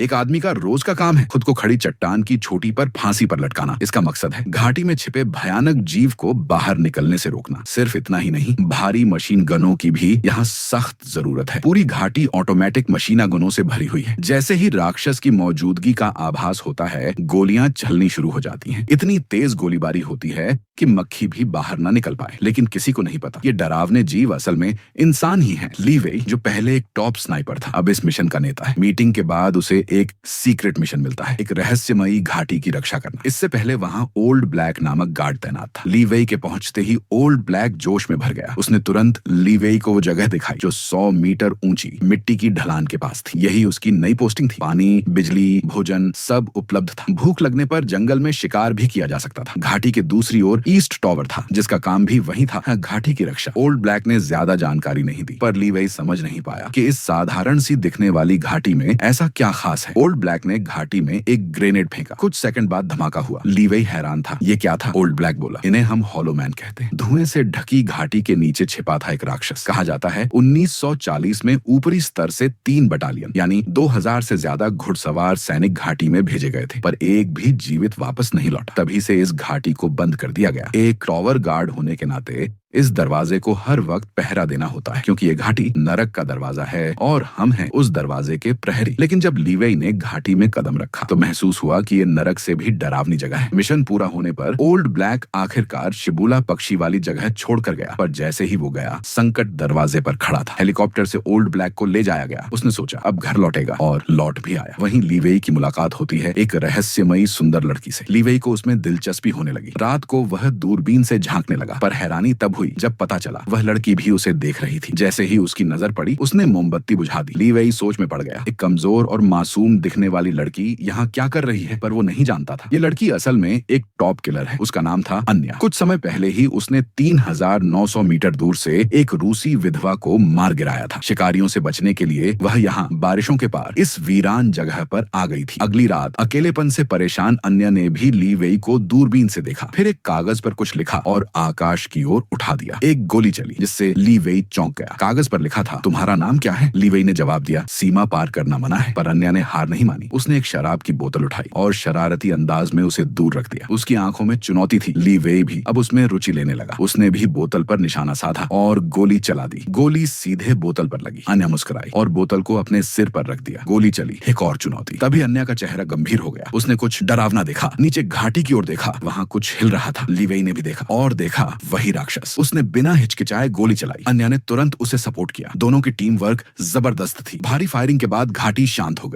एक आदमी का रोज का काम है खुद को खड़ी चट्टान की चोटी पर फांसी पर लटकाना। इसका मकसद है घाटी में छिपे भयानक जीव को बाहर निकलने से रोकना। सिर्फ इतना ही नहीं, भारी मशीन गनों की भी यहाँ सख्त जरूरत है। पूरी घाटी ऑटोमेटिक मशीना गनों से भरी हुई है। जैसे ही राक्षस की मौजूदगी का आभास होता है, गोलियां चलनी शुरू हो जाती हैं। इतनी तेज गोलीबारी होती है कि मक्खी भी बाहर न निकल पाए। लेकिन किसी को नहीं पता ये डरावने जीव असल में इंसान ही हैं। ली वेई, जो पहले एक टॉप स्नाइपर था, अब इस मिशन का नेता है। मीटिंग के बाद उसे एक सीक्रेट मिशन मिलता है, एक रहस्यमयी घाटी की रक्षा करना। इससे पहले वहां ओल्ड ब्लैक नामक गार्ड तैनात था। ली वेई के पहुंचते ही ओल्ड ब्लैक जोश में भर गया। उसने तुरंत ली वेई को वो जगह दिखाई जो 100 मीटर ऊंची मिट्टी की ढलान के पास थी। यही उसकी नई पोस्टिंग थी। पानी, बिजली, भोजन सब उपलब्ध था। भूख लगने पर जंगल में शिकार भी किया जा सकता था। घाटी के दूसरी ओर ईस्ट टॉवर था, जिसका काम भी वही था, घाटी की रक्षा। ओल्ड ब्लैक ने ज्यादा जानकारी नहीं दी, पर ली वेई समझ नहीं पाया कि इस साधारण सी दिखने वाली घाटी में ऐसा क्या खास है। ओल्ड ब्लैक ने घाटी में एक ग्रेनेड फेंका। कुछ सेकंड बाद धमाका हुआ। ली वेई हैरान था। ये क्या था? ओल्ड ब्लैक बोला, इन्हें हम हॉलो मैन कहते हैं। धुएं से ढकी घाटी के नीचे छिपा था एक राक्षस। कहा जाता है 1940 में ऊपरी स्तर से 3 बटालियन यानी 2000 से ज्यादा घुड़सवार सैनिक घाटी में भेजे गए थे, पर एक भी जीवित वापस नहीं लौटा। तभी से इस घाटी को बंद कर दिया गया। एक टॉवर गार्ड होने के नाते इस दरवाजे को हर वक्त पहरा देना होता है, क्योंकि ये घाटी नरक का दरवाजा है और हम हैं उस दरवाजे के प्रहरी। लेकिन जब ली वेई ने घाटी में कदम रखा तो महसूस हुआ कि ये नरक से भी डरावनी जगह है। मिशन पूरा होने पर ओल्ड ब्लैक आखिरकार शिबुला पक्षी वाली जगह छोड़कर गया, पर जैसे ही वो गया, संकट दरवाजे पर खड़ा था। हेलीकॉप्टर से ओल्ड ब्लैक को ले जाया गया। उसने सोचा अब घर लौटेगा, और लौट भी आया। वहीं ली वेई की मुलाकात होती है एक रहस्यमयी सुंदर लड़की से। ली वेई को उसमें दिलचस्पी होने लगी। रात को वह दूरबीन से झांकने लगा, पर हैरानी तब हुई जब पता चला वह लड़की भी उसे देख रही थी। जैसे ही उसकी नजर पड़ी, उसने मोमबत्ती बुझा दी। ली वेई सोच में पड़ गया। एक कमजोर और मासूम दिखने वाली लड़की यहाँ क्या कर रही है, पर वो नहीं जानता था ये लड़की असल में एक टॉप किलर है। उसका नाम था अन्या। कुछ समय पहले ही उसने 3900 मीटर दूर से एक रूसी विधवा को मार गिराया था। शिकारियों से बचने के लिए वह यहाँ बारिशों के पार इस वीरान जगह पर आ गई थी। अगली रात अकेलेपन से परेशान अन्या ने भी ली वेई को दूरबीन से देखा, फिर एक कागज पर कुछ लिखा और आकाश की ओर उठा दिया। एक गोली चली, जिससे ली वेई चौंक गया। कागज पर लिखा था, तुम्हारा नाम क्या है? ली वेई ने जवाब दिया, सीमा पार करना मना है। पर अन्या ने हार नहीं मानी। उसने एक शराब की बोतल उठाई और शरारती अंदाज में उसे दूर रख दिया। उसकी आंखों में चुनौती थी। ली वेई भी अब उसमें रुचि लेने लगा। उसने भी बोतल पर निशाना साधा और गोली चला दी। गोली सीधे बोतल पर लगी। अन्या मुस्कुराई और बोतल को अपने सिर पर रख दिया। गोली चली, एक और चुनौती। तभी अन्या का चेहरा गंभीर हो गया। उसने कुछ डरावना देखा। नीचे घाटी की ओर देखा, वहां कुछ हिल रहा था। ली वेई ने भी देखा और देखा वही राक्षस। उसने बिना हिचकिचाए गोली चलाई। अन्या ने तुरंत उसे सपोर्ट किया। दोनों की टीम वर्क जबरदस्त थी। भारी फायरिंग के बाद घाटी शांत हो गई।